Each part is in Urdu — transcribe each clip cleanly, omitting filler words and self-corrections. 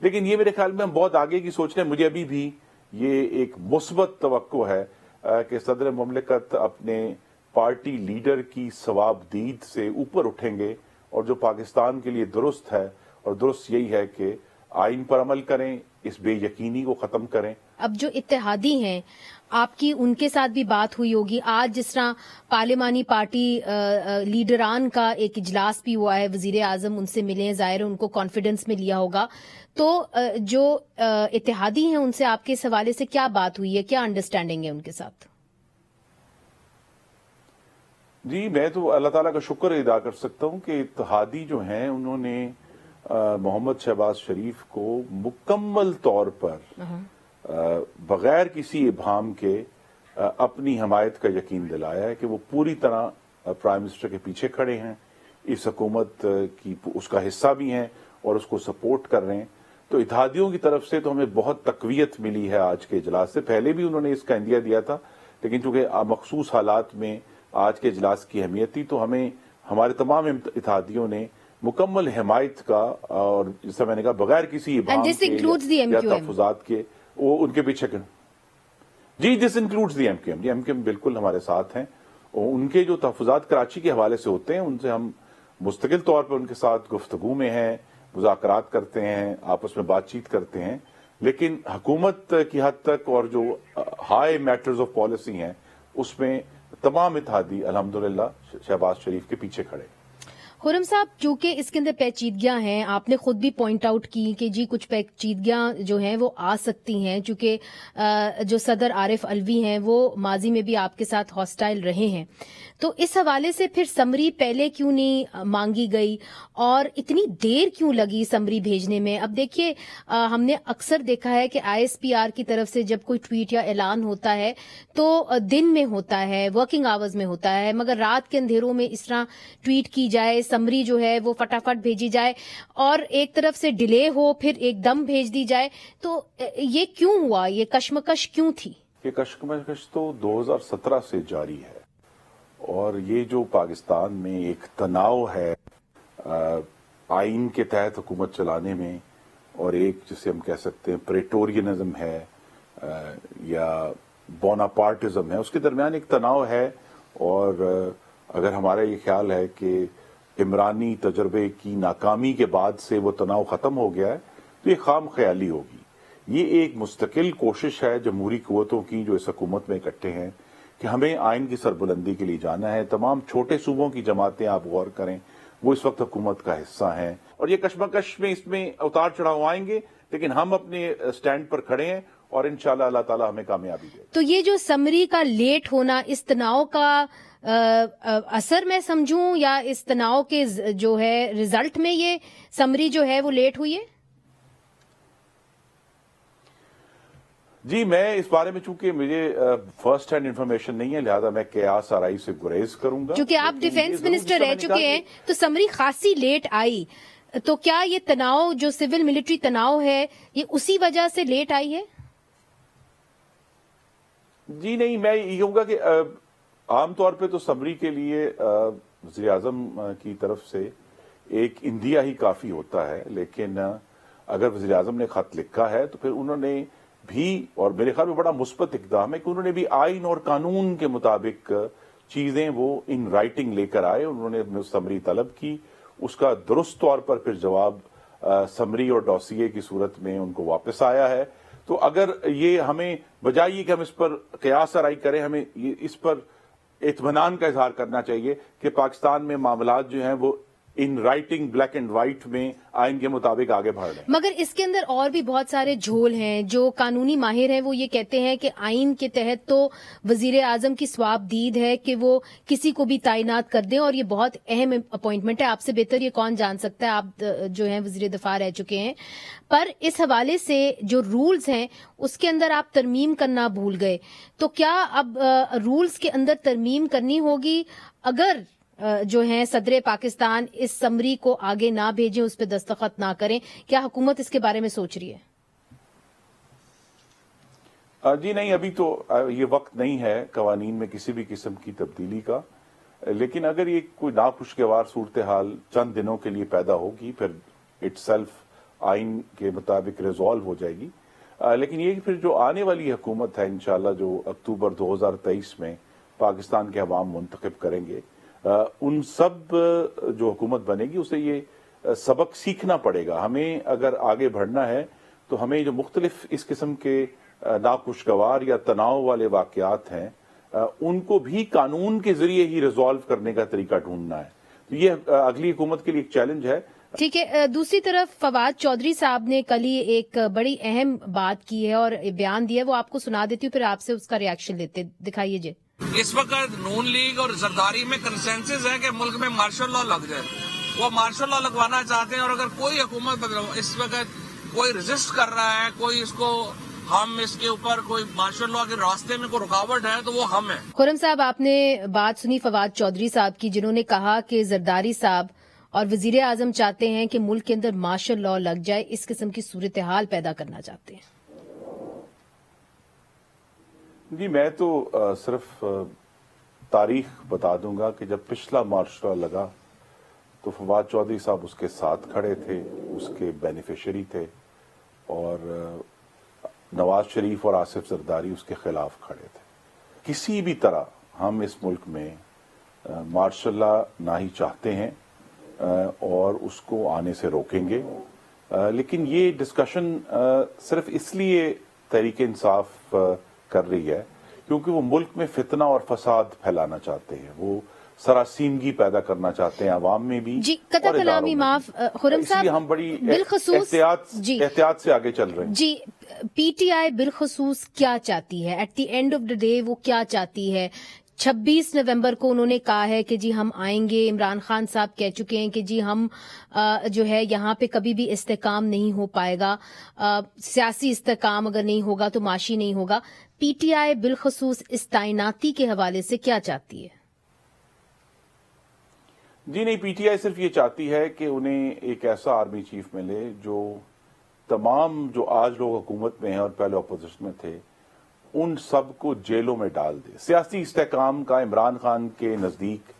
لیکن یہ میرے خیال میں ہم بہت آگے کی سوچ رہے ہیں. مجھے ابھی بھی یہ ایک مثبت توقع ہے کہ صدر مملکت اپنے پارٹی لیڈر کی ثوابدید سے اوپر اٹھیں گے اور جو پاکستان کے لیے درست ہے اور درست یہی ہے کہ آئین پر عمل کریں, اس بے یقینی کو ختم کریں. اب جو اتحادی ہیں آپ کی ان کے ساتھ بھی بات ہوئی ہوگی. آج جس طرح پارلیمانی پارٹی لیڈران کا ایک اجلاس بھی ہوا ہے, وزیر اعظم ان سے ملے ہیں, ظاہر ان کو کانفیڈنس میں لیا ہوگا. تو جو اتحادی ہیں ان سے آپ کے اس حوالے سے کیا بات ہوئی ہے, کیا انڈرسٹینڈنگ ہے ان کے ساتھ؟ جی میں تو اللہ تعالیٰ کا شکر ادا کر سکتا ہوں کہ اتحادی جو ہیں انہوں نے محمد شہباز شریف کو مکمل طور پر بغیر کسی ابہام کے اپنی حمایت کا یقین دلایا ہے کہ وہ پوری طرح پرائم منسٹر کے پیچھے کھڑے ہیں, اس حکومت کی اس کا حصہ بھی ہیں اور اس کو سپورٹ کر رہے ہیں. تو اتحادیوں کی طرف سے تو ہمیں بہت تقویت ملی ہے آج کے اجلاس سے. پہلے بھی انہوں نے اس کا عندیہ دیا تھا, لیکن چونکہ مخصوص حالات میں آج کے اجلاس کی اہمیت تھی تو ہمیں ہمارے تمام اتحادیوں نے مکمل حمایت کا, اور جیسا میں نے کہا بغیر کسی ابہام کے یا تحفظات کے وہ ان کے پیچھے. جی this includes the M Q M. M Q M بالکل ہمارے ساتھ ہیں, اور ان کے جو تحفظات کراچی کے حوالے سے ہوتے ہیں ان سے ہم مستقل طور پر ان کے ساتھ گفتگو میں ہیں, مذاکرات کرتے ہیں, آپس میں بات چیت کرتے ہیں. لیکن حکومت کی حد تک اور جو ہائی میٹرز آف پالیسی ہیں اس میں تمام اتحادی الحمدللہ شہباز شریف کے پیچھے کھڑے. خرم صاحب, چونکہ اس کے اندر پیچیدگیاں ہیں, آپ نے خود بھی پوائنٹ آؤٹ کی کہ جی کچھ پیچیدگیاں جو ہیں وہ آ سکتی ہیں, چونکہ جو صدر عارف علوی ہیں وہ ماضی میں بھی آپ کے ساتھ ہاسٹائل رہے ہیں. تو اس حوالے سے پھر سمری پہلے کیوں نہیں مانگی گئی اور اتنی دیر کیوں لگی سمری بھیجنے میں؟ اب دیکھیے ہم نے اکثر دیکھا ہے کہ آئی ایس پی آر کی طرف سے جب کوئی ٹویٹ یا اعلان ہوتا ہے تو دن میں ہوتا ہے, ورکنگ آورز میں ہوتا ہے, مگر رات کے اندھیروں میں اس طرح ٹویٹ کی جائے, سمری جو ہے وہ فٹافٹ بھیجی جائے اور ایک طرف سے ڈیلے ہو پھر ایک دم بھیج دی جائے, تو یہ کیوں ہوا؟ یہ کشمکش کیوں تھی؟ یہ کشمکش تو 2017 سے جاری ہے, اور یہ جو پاکستان میں ایک تناؤ ہے آئین کے تحت حکومت چلانے میں, اور ایک جسے ہم کہہ سکتے ہیں پریٹورینزم ہے یا بوناپارٹزم ہے, اس کے درمیان ایک تناؤ ہے. اور اگر ہمارا یہ خیال ہے کہ عمرانی تجربے کی ناکامی کے بعد سے وہ تناؤ ختم ہو گیا ہے تو یہ خام خیالی ہوگی. یہ ایک مستقل کوشش ہے جمہوری قوتوں کی جو اس حکومت میں اکٹھے ہیں کہ ہمیں آئین کی سربلندی کے لیے جانا ہے. تمام چھوٹے صوبوں کی جماعتیں آپ غور کریں وہ اس وقت حکومت کا حصہ ہیں, اور یہ کشمکش میں اس میں اتار چڑھاؤ آئیں گے, لیکن ہم اپنے سٹینڈ پر کھڑے ہیں اور انشاءاللہ اللہ تعالی ہمیں کامیابی دے. تو یہ جو سمری کا لیٹ ہونا اس تناؤ کا اثر میں سمجھوں یا اس تناؤ کے جو ہے ریزلٹ میں یہ سمری جو ہے وہ لیٹ ہوئی ہے؟ جی میں اس بارے میں چونکہ مجھے فرسٹ ہینڈ انفارمیشن نہیں ہے لہذا میں قیاس آرائی سے گریز کروں گا. چونکہ آپ ڈیفینس منسٹر رہ چکے ہیں تو سمری خاصی لیٹ آئی, تو کیا یہ تناؤ جو سول ملٹری تناؤ ہے یہ اسی وجہ سے لیٹ آئی ہے؟ جی نہیں, میں یہ کہوں گا کہ عام طور پہ تو سمری کے لیے وزیر اعظم کی طرف سے ایک عندیہ ہی کافی ہوتا ہے, لیکن اگر وزیر اعظم نے خط لکھا ہے تو پھر انہوں نے بھی, اور میرے خیال میں بڑا مثبت اقدام ہے کہ انہوں نے بھی آئین اور قانون کے مطابق چیزیں وہ ان رائٹنگ لے کر آئے. انہوں نے سمری طلب کی, اس کا درست طور پر پھر جواب سمری اور ڈوسیے کی صورت میں ان کو واپس آیا ہے. تو اگر یہ ہمیں بجائے یہ کہ ہم اس پر قیاس آرائی کریں, ہمیں اس پر اطمینان کا اظہار کرنا چاہیے کہ پاکستان میں معاملات جو ہیں وہ in writing black and white میں آئین کے مطابق آگے بڑھ رہے ہیں. مگر اس کے اندر اور بھی بہت سارے جھول ہیں. جو قانونی ماہر ہیں وہ یہ کہتے ہیں کہ آئین کے تحت تو وزیر اعظم کی ثوابدید ہے کہ وہ کسی کو بھی تعینات کر دیں, اور یہ بہت اہم اپوائنٹمنٹ ہے. آپ سے بہتر یہ کون جان سکتا ہے, آپ جو ہیں وزیر دفاع رہ چکے ہیں. پر اس حوالے سے جو رولز ہیں اس کے اندر آپ ترمیم کرنا بھول گئے, تو کیا اب رولز کے اندر ترمیم کرنی ہوگی اگر جو ہیں صدر پاکستان اس سمری کو آگے نہ بھیجیں, اس پہ دستخط نہ کریں؟ کیا حکومت اس کے بارے میں سوچ رہی ہے؟ جی نہیں, ابھی تو یہ وقت نہیں ہے قوانین میں کسی بھی قسم کی تبدیلی کا, لیکن اگر یہ کوئی ناخوشگوار صورتحال چند دنوں کے لیے پیدا ہوگی پھر اٹ سیلف آئین کے مطابق ریزالو ہو جائے گی. لیکن یہ کہ پھر جو آنے والی حکومت ہے انشاءاللہ جو اکتوبر 2023 میں پاکستان کے عوام منتخب کریں گے, ان سب جو حکومت بنے گی اسے یہ سبق سیکھنا پڑے گا. ہمیں اگر آگے بڑھنا ہے تو ہمیں جو مختلف اس قسم کے ناخوشگوار یا تناؤ والے واقعات ہیں ان کو بھی قانون کے ذریعے ہی ریزالو کرنے کا طریقہ ڈھونڈنا ہے. تو یہ اگلی حکومت کے لیے ایک چیلنج ہے. ٹھیک ہے. دوسری طرف فواد چودھری صاحب نے کل ہی ایک بڑی اہم بات کی ہے اور بیان دیا ہے, وہ آپ کو سنا دیتی ہوں, پھر آپ سے اس کا ریاکشن لیتے. دکھائیے جی. اس وقت نون لیگ اور زرداری میں کنسنسس ہے کہ ملک میں مارشل لا لگ جائے. وہ مارشل لا لگوانا چاہتے ہیں, اور اگر کوئی حکومت اس وقت کوئی ریزسٹ کر رہا ہے, کوئی اس کو ہم اس کے اوپر کوئی مارشل لا کے راستے میں کوئی رکاوٹ ہے تو وہ ہم ہیں. خرم صاحب, آپ نے بات سنی فواد چودھری صاحب کی, جنہوں نے کہا کہ زرداری صاحب اور وزیر اعظم چاہتے ہیں کہ ملک کے اندر مارشل لا لگ جائے, اس قسم کی صورتحال پیدا کرنا چاہتے ہیں. جی میں تو صرف تاریخ بتا دوں گا کہ جب پچھلا مارشل لا لگا تو فواد چودھری صاحب اس کے ساتھ کھڑے تھے, اس کے بینیفیشری تھے, اور نواز شریف اور آصف زرداری اس کے خلاف کھڑے تھے. کسی بھی طرح ہم اس ملک میں مارشل لا نہ ہی چاہتے ہیں اور اس کو آنے سے روکیں گے. لیکن یہ ڈسکشن صرف اس لیے تحریک انصاف کر رہی ہے کیونکہ وہ ملک میں فتنہ اور فساد پھیلانا چاہتے ہیں, وہ سراسیمگی پیدا کرنا چاہتے ہیں عوام میں بھی. جی قطع کلامی معاف خرم صاحب, ہم بڑی بالخصوص احتیاط سے آگے چل رہے ہیں. جی پی ٹی آئی بالخصوص کیا چاہتی ہے at the end of the day, وہ کیا چاہتی ہے؟ 26 نومبر کو انہوں نے کہا ہے کہ جی ہم آئیں گے. عمران خان صاحب کہہ چکے ہیں کہ جی ہم جو ہے یہاں پہ کبھی بھی استحکام نہیں ہو پائے گا, سیاسی استحکام اگر نہیں ہوگا تو معاشی نہیں ہوگا. پی ٹی آئی بالخصوص اس تعیناتی کے حوالے سے کیا چاہتی ہے؟ جی نہیں, پی ٹی آئی صرف یہ چاہتی ہے کہ انہیں ایک ایسا آرمی چیف ملے جو تمام جو آج لوگ حکومت میں ہیں اور پہلے اپوزیشن میں تھے ان سب کو جیلوں میں ڈال دے. سیاسی استحکام کا عمران خان کے نزدیک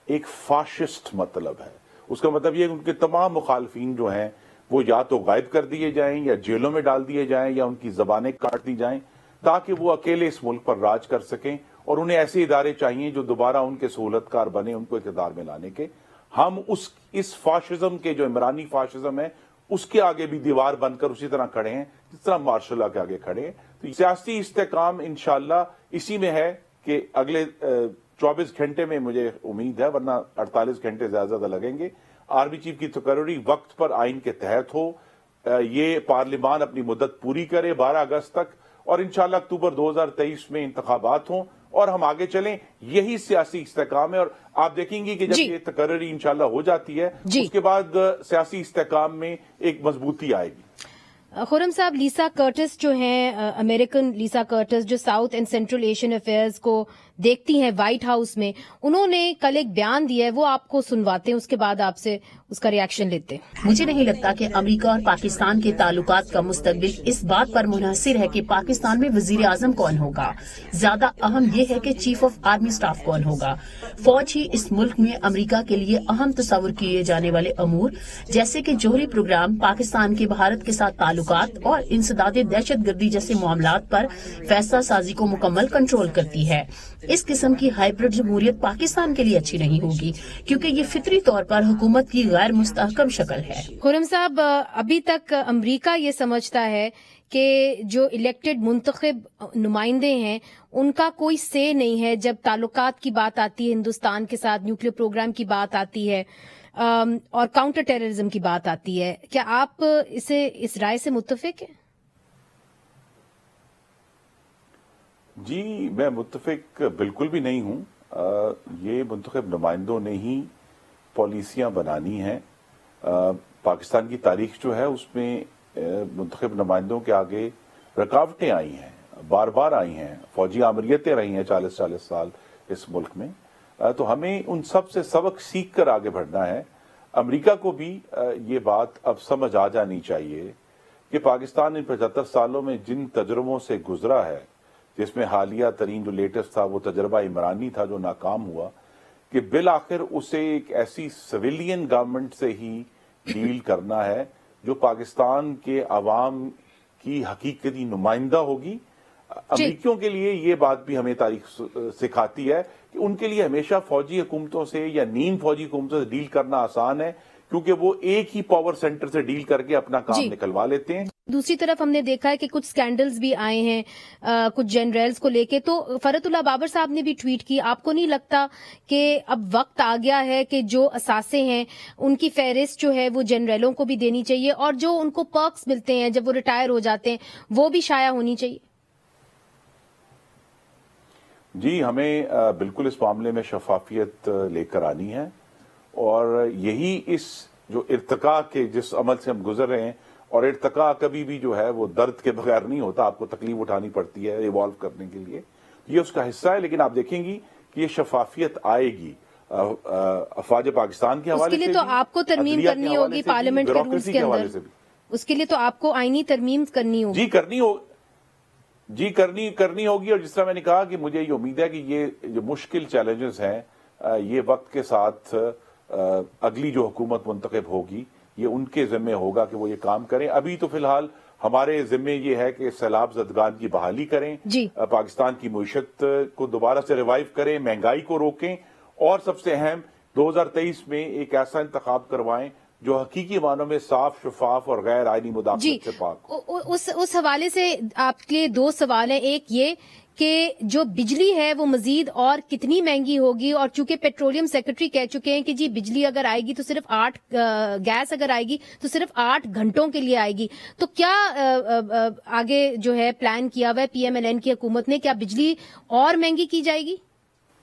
ایک فاشسٹ مطلب ہے. اس کا مطلب یہ کہ ان کے تمام مخالفین جو ہیں وہ یا تو غائب کر دیے جائیں یا جیلوں میں ڈال دیے جائیں یا ان کی زبانیں کاٹ دی جائیں تاکہ وہ اکیلے اس ملک پر راج کر سکیں. اور انہیں ایسے ادارے چاہیے جو دوبارہ ان کے سہولت کار بنے ان کو اقتدار میں لانے کے. ہم اس فاشزم کے جو عمرانی فاشزم ہے اس کے آگے بھی دیوار بن کر اسی طرح کھڑے ہیں جس طرح مارشل لا کے آگے کھڑے ہیں. تو سیاسی استحکام انشاءاللہ اسی میں ہے کہ اگلے 24 گھنٹے میں مجھے امید ہے, ورنہ 48 گھنٹے زیادہ لگیں گے, آرمی چیف کی تقرری وقت پر آئین کے تحت ہو, یہ پارلیمان اپنی مدت پوری کرے 12 اگست تک, اور انشاءاللہ اکتوبر 2023 میں انتخابات ہوں اور ہم آگے چلیں. یہی سیاسی استحکام ہے, اور آپ دیکھیں گی کہ جب یہ تقرری انشاءاللہ ہو جاتی ہے اس کے بعد سیاسی استحکام میں ایک مضبوطی آئے گی. خرم صاحب, لیسا کرٹس جو ہیں, امریکن لیسا کرٹس جو south and central Asian affairs کو دیکھتی ہیں وائٹ ہاؤس میں, انہوں نے کل ایک بیان دیا ہے, وہ آپ کو سنواتے ہیں, اس کے بعد آپ سے اس کا ریاکشن لیتے ہیں. مجھے نہیں لگتا کہ امریکہ اور پاکستان کے تعلقات کا مستقبل اس بات پر منحصر ہے کہ پاکستان میں وزیر اعظم کون ہوگا. زیادہ اہم یہ ہے کہ چیف آف آرمی اسٹاف کون ہوگا. فوج ہی اس ملک میں امریکہ کے لیے اہم تصور کیے جانے والے امور جیسے کہ جوہری پروگرام, پاکستان کے بھارت کے ساتھ تعلقات اور انسداد دہشت گردی جیسے معاملات پر فیصلہ سازی کو مکمل کنٹرول کرتی ہے. اس قسم کی ہائبرڈ جمہوریت پاکستان کے لیے اچھی نہیں ہوگی کیونکہ یہ فطری طور پر حکومت کی غیر مستحکم شکل ہے. خرم صاحب, ابھی تک امریکہ یہ سمجھتا ہے کہ جو الیکٹڈ منتخب نمائندے ہیں ان کا کوئی سے نہیں ہے جب تعلقات کی بات آتی ہے ہندوستان کے ساتھ, نیوکلیر پروگرام کی بات آتی ہے اور کاؤنٹر ٹیررزم کی بات آتی ہے. کیا آپ اس رائے سے متفق ہیں؟ جی میں متفق بالکل بھی نہیں ہوں. یہ منتخب نمائندوں نے ہی پالیسیاں بنانی ہیں. پاکستان کی تاریخ جو ہے اس میں منتخب نمائندوں کے آگے رکاوٹیں آئی ہیں, بار بار آئی ہیں, فوجی آمریتیں رہی ہیں 40 سال اس ملک میں. تو ہمیں ان سب سے سبق سیکھ کر آگے بڑھنا ہے. امریکہ کو بھی یہ بات اب سمجھ آ جانی چاہیے کہ پاکستان ان 75 سالوں میں جن تجربوں سے گزرا ہے, جس میں حالیہ ترین جو لیٹسٹ تھا وہ تجربہ عمرانی تھا جو ناکام ہوا, کہ بالآخر اسے ایک ایسی سویلین گورنمنٹ سے ہی ڈیل کرنا ہے جو پاکستان کے عوام کی حقیقتی نمائندہ ہوگی. امریکیوں کے لیے یہ بات بھی ہمیں تاریخ سکھاتی ہے کہ ان کے لیے ہمیشہ فوجی حکومتوں سے یا نیم فوجی حکومتوں سے ڈیل کرنا آسان ہے, کیونکہ وہ ایک ہی پاور سینٹر سے ڈیل کر کے اپنا کام نکلوا لیتے ہیں. دوسری طرف ہم نے دیکھا ہے کہ کچھ سکینڈلز بھی آئے ہیں کچھ جنرلز کو لے کے, تو فرحت اللہ بابر صاحب نے بھی ٹویٹ کی, آپ کو نہیں لگتا کہ اب وقت آ گیا ہے کہ جو اثاثے ہیں ان کی فہرست جو ہے وہ جنرلوں کو بھی دینی چاہیے, اور جو ان کو پرکس ملتے ہیں جب وہ ریٹائر ہو جاتے ہیں وہ بھی شائع ہونی چاہیے؟ جی, ہمیں بالکل اس معاملے میں شفافیت لے کر آنی ہے, اور یہی اس جو ارتقاء کے جس عمل سے ہم گزر رہے ہیں, اور ارتقاء کبھی بھی جو ہے وہ درد کے بغیر نہیں ہوتا, آپ کو تکلیف اٹھانی پڑتی ہے ایوالو کرنے کے لیے, یہ اس کا حصہ ہے. لیکن آپ دیکھیں گی کہ یہ شفافیت آئے گی افواج پاکستان کے حوالے سے, اس کے لیے تو آپ کو ترمیم کرنی ہوگی پارلیمنٹ کے رولز کے اندر, اس کے لیے تو آپ کو آئینی ترمیم کرنی ہوگی. کرنی ہوگی. اور جس طرح میں نے کہا کہ مجھے یہ امید ہے کہ یہ جو مشکل چیلنجز ہیں یہ وقت کے ساتھ اگلی جو حکومت منتخب ہوگی یہ ان کے ذمہ ہوگا کہ وہ یہ کام کریں. ابھی تو فی الحال ہمارے ذمہ یہ ہے کہ سیلاب زدگان کی بحالی کریں, پاکستان کی معیشت کو دوبارہ سے ریوائیو کریں, مہنگائی کو روکیں, اور سب سے اہم 2023 میں ایک ایسا انتخاب کروائیں جو حقیقی معنوں میں صاف, شفاف اور غیر آئینی مداخلت سے پاک ہو. اس حوالے سے آپ کے لیے دو سوال ہیں. ایک یہ کہ جو بجلی ہے وہ مزید اور کتنی مہنگی ہوگی, اور چونکہ پیٹرولیم سیکرٹری کہہ چکے ہیں کہ جی بجلی اگر آئے گی تو صرف گیس اگر آئے گی تو صرف 8 گھنٹوں کے لیے آئے گی, تو کیا آگے جو ہے پلان کیا ہوا ہے پی ایم ایل این کی حکومت نے, کیا بجلی اور مہنگی کی جائے گی؟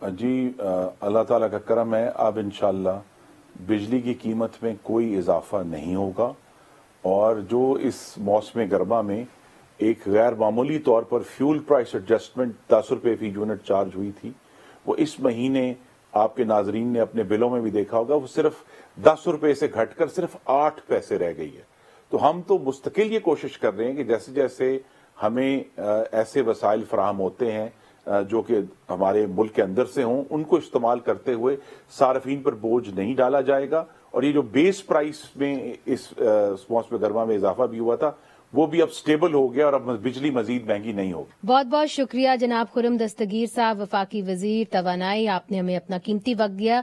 جی, اللہ تعالیٰ کا کرم ہے, اب انشاءاللہ بجلی کی قیمت میں کوئی اضافہ نہیں ہوگا, اور جو اس موسم گرما میں ایک غیر معمولی طور پر فیول پرائس ایڈجسٹمنٹ 10 روپے فی یونٹ چارج ہوئی تھی, وہ اس مہینے آپ کے ناظرین نے اپنے بلوں میں بھی دیکھا ہوگا, وہ صرف 10 روپے سے گھٹ کر صرف 8 پیسے رہ گئی ہے. تو ہم تو مستقل یہ کوشش کر رہے ہیں کہ جیسے جیسے ہمیں ایسے وسائل فراہم ہوتے ہیں جو کہ ہمارے ملک کے اندر سے ہوں, ان کو استعمال کرتے ہوئے صارفین پر بوجھ نہیں ڈالا جائے گا. اور یہ جو بیس پرائس میں اس موسم گرما میں اضافہ بھی ہوا تھا وہ بھی اب سٹیبل ہو گیا, اور اب بجلی مزید مہنگی نہیں ہوگی. بہت بہت شکریہ جناب خرم دستگیر صاحب, وفاقی وزیر توانائی, آپ نے ہمیں اپنا قیمتی وقت دیا.